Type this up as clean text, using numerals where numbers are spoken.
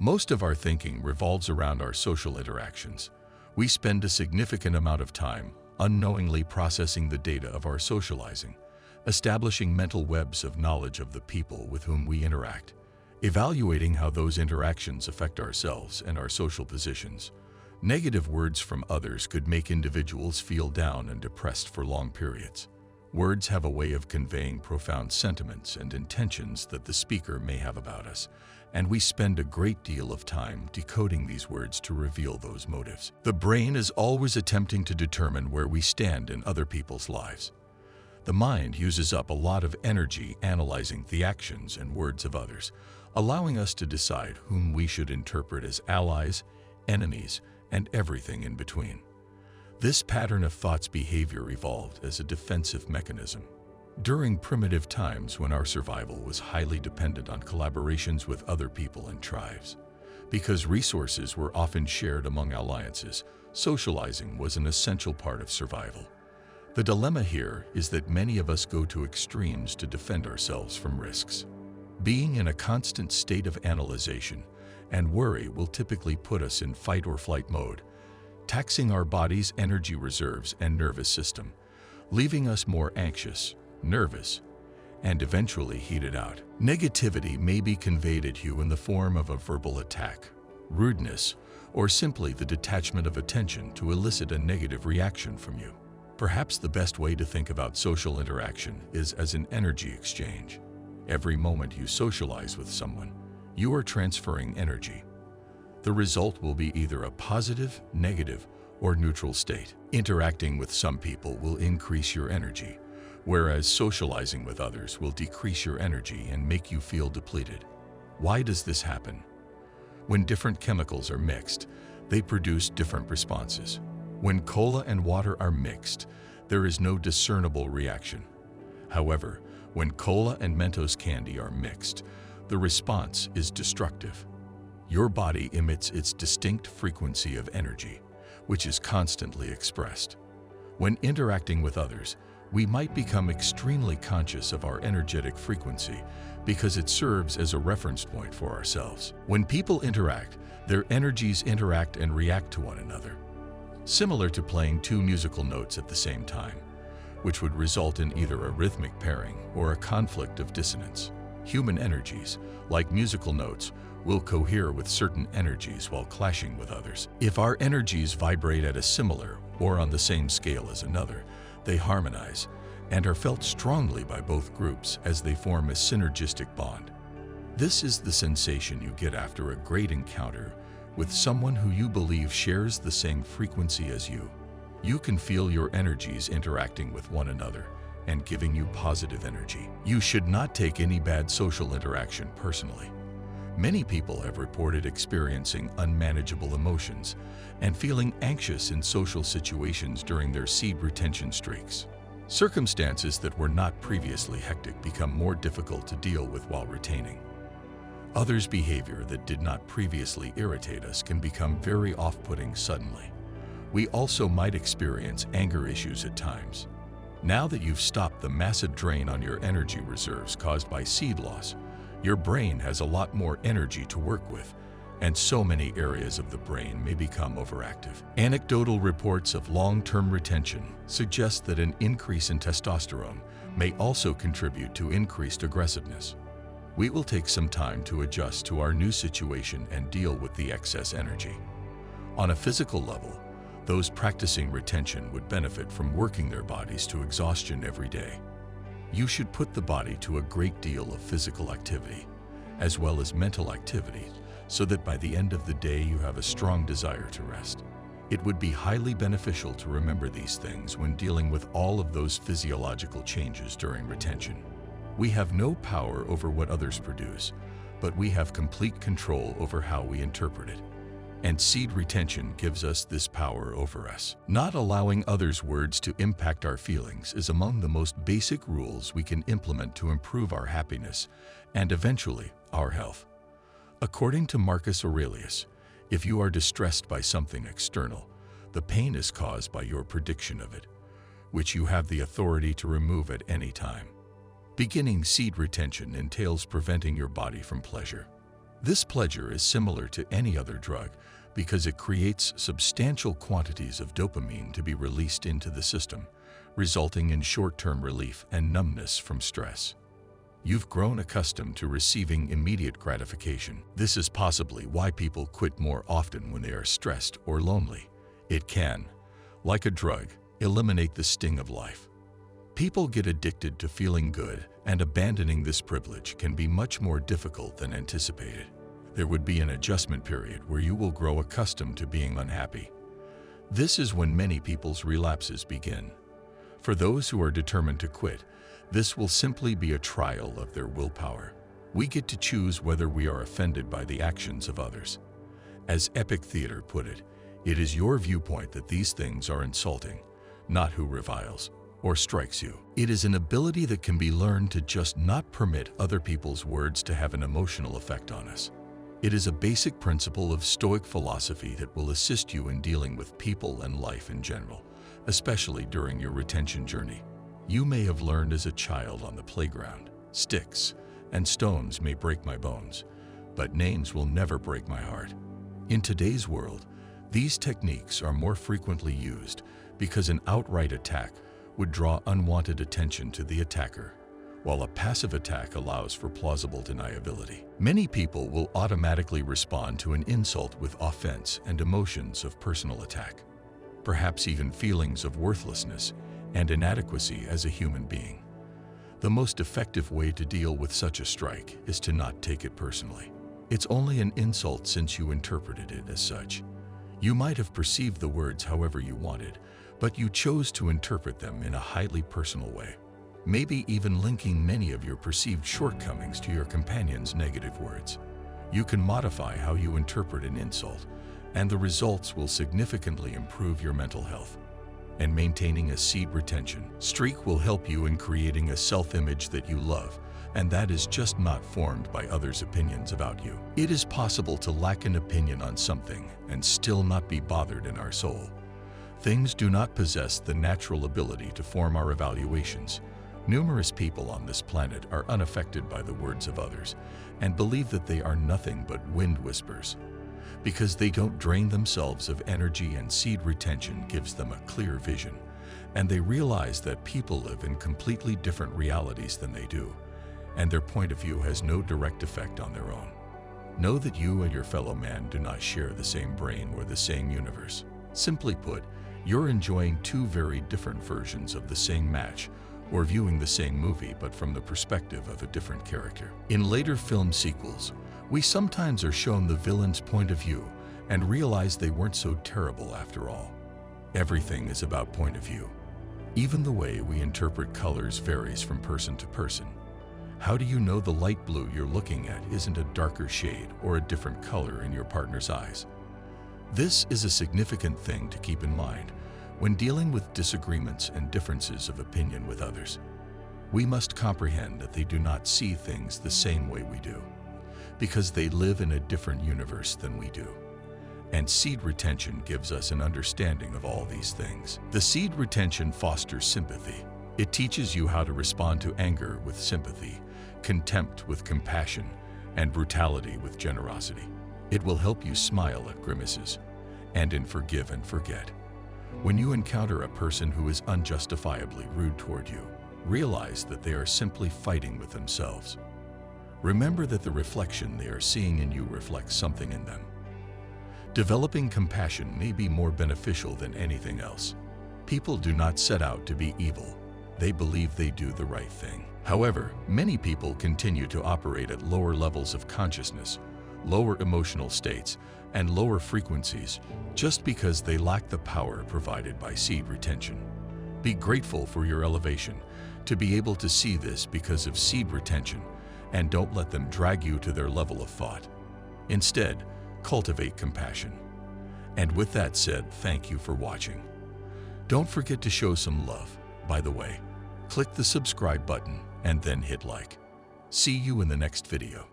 Most of our thinking revolves around our social interactions. We spend a significant amount of time unknowingly processing the data of our socializing, establishing mental webs of knowledge of the people with whom we interact, evaluating how those interactions affect ourselves and our social positions. Negative words from others could make individuals feel down and depressed for long periods. Words have a way of conveying profound sentiments and intentions that the speaker may have about us, and we spend a great deal of time decoding these words to reveal those motives. The brain is always attempting to determine where we stand in other people's lives. The mind uses up a lot of energy analyzing the actions and words of others, allowing us to decide whom we should interpret as allies, enemies, and everything in between. This pattern of thought's behavior evolved as a defensive mechanism. During primitive times when our survival was highly dependent on collaborations with other people and tribes. Because resources were often shared among alliances, socializing was an essential part of survival. The dilemma here is that many of us go to extremes to defend ourselves from risks. Being in a constant state of analyzation and worry will typically put us in fight or flight mode, taxing our body's energy reserves and nervous system, leaving us more anxious, nervous, and eventually heated out. Negativity may be conveyed at you in the form of a verbal attack, rudeness, or simply the detachment of attention to elicit a negative reaction from you. Perhaps the best way to think about social interaction is as an energy exchange. Every moment you socialize with someone, you are transferring energy. The result will be either a positive, negative, or neutral state. Interacting with some people will increase your energy, whereas socializing with others will decrease your energy and make you feel depleted. Why does this happen? When different chemicals are mixed, they produce different responses. When cola and water are mixed, there is no discernible reaction. However, when cola and Mentos candy are mixed, the response is destructive. Your body emits its distinct frequency of energy, which is constantly expressed. When interacting with others, we might become extremely conscious of our energetic frequency because it serves as a reference point for ourselves. When people interact, their energies interact and react to one another, similar to playing two musical notes at the same time, which would result in either a rhythmic pairing or a conflict of dissonance. Human energies, like musical notes, will cohere with certain energies while clashing with others. If our energies vibrate at a similar or on the same scale as another, they harmonize and are felt strongly by both groups as they form a synergistic bond. This is the sensation you get after a great encounter with someone who you believe shares the same frequency as you. You can feel your energies interacting with one another and giving you positive energy. You should not take any bad social interaction personally. Many people have reported experiencing unmanageable emotions and feeling anxious in social situations during their seed retention streaks. Circumstances that were not previously hectic become more difficult to deal with while retaining. Others' behavior that did not previously irritate us can become very off-putting suddenly. We also might experience anger issues at times. Now that you've stopped the massive drain on your energy reserves caused by seed loss, your brain has a lot more energy to work with, and so many areas of the brain may become overactive. Anecdotal reports of long-term retention suggest that an increase in testosterone may also contribute to increased aggressiveness. We will take some time to adjust to our new situation and deal with the excess energy. On a physical level, those practicing retention would benefit from working their bodies to exhaustion every day. You should put the body to a great deal of physical activity, as well as mental activity, so that by the end of the day you have a strong desire to rest. It would be highly beneficial to remember these things when dealing with all of those physiological changes during retention. We have no power over what others produce, but we have complete control over how we interpret it. And seed retention gives us this power over us. Not allowing others' words to impact our feelings is among the most basic rules we can implement to improve our happiness and eventually our health. According to Marcus Aurelius, if you are distressed by something external, the pain is caused by your prediction of it, which you have the authority to remove at any time. Beginning seed retention entails preventing your body from pleasure. This pleasure is similar to any other drug because it creates substantial quantities of dopamine to be released into the system, resulting in short-term relief and numbness from stress. You've grown accustomed to receiving immediate gratification. This is possibly why people quit more often when they are stressed or lonely. It can, like a drug, eliminate the sting of life. People get addicted to feeling good, and abandoning this privilege can be much more difficult than anticipated. There would be an adjustment period where you will grow accustomed to being unhappy. This is when many people's relapses begin. For those who are determined to quit, this will simply be a trial of their willpower. We get to choose whether we are offended by the actions of others. As Epic Theater put it, it is your viewpoint that these things are insulting, not who reviles or strikes you. It is an ability that can be learned to just not permit other people's words to have an emotional effect on us. It is a basic principle of Stoic philosophy that will assist you in dealing with people and life in general, especially during your retention journey. You may have learned as a child on the playground, sticks and stones may break my bones, but names will never break my heart. In today's world, these techniques are more frequently used because an outright attack would draw unwanted attention to the attacker, while a passive attack allows for plausible deniability. Many people will automatically respond to an insult with offense and emotions of personal attack, perhaps even feelings of worthlessness and inadequacy as a human being. The most effective way to deal with such a strike is to not take it personally. It's only an insult since you interpreted it as such. You might have perceived the words however you wanted, but you chose to interpret them in a highly personal way, maybe even linking many of your perceived shortcomings to your companion's negative words. You can modify how you interpret an insult, and the results will significantly improve your mental health. And maintaining a seed retention streak will help you in creating a self-image that you love, and that is just not formed by others' opinions about you. It is possible to lack an opinion on something and still not be bothered in our soul. Things do not possess the natural ability to form our evaluations. Numerous people on this planet are unaffected by the words of others and believe that they are nothing but wind whispers. Because they don't drain themselves of energy, and seed retention gives them a clear vision, and they realize that people live in completely different realities than they do, and their point of view has no direct effect on their own. Know that you and your fellow man do not share the same brain or the same universe. Simply put, you're enjoying two very different versions of the same match, or viewing the same movie but from the perspective of a different character. In later film sequels, we sometimes are shown the villain's point of view and realize they weren't so terrible after all. Everything is about point of view. Even the way we interpret colors varies from person to person. How do you know the light blue you're looking at isn't a darker shade or a different color in your partner's eyes? This is a significant thing to keep in mind when dealing with disagreements and differences of opinion with others. We must comprehend that they do not see things the same way we do, because they live in a different universe than we do. And seed retention gives us an understanding of all these things. The seed retention fosters sympathy. It teaches you how to respond to anger with sympathy, contempt with compassion, and brutality with generosity. It will help you smile at grimaces and in forgive and forget. When you encounter a person who is unjustifiably rude toward you, realize that they are simply fighting with themselves. Remember that the reflection they are seeing in you reflects something in them. Developing compassion may be more beneficial than anything else. People do not set out to be evil. They believe they do the right thing. However, many people continue to operate at lower levels of consciousness, lower emotional states, and lower frequencies just because they lack the power provided by seed retention. Be grateful for your elevation to be able to see this because of seed retention, and don't let them drag you to their level of thought. Instead, cultivate compassion. And with that said, thank you for watching. Don't forget to show some love. By the way, click the subscribe button and then hit like. See you in the next video.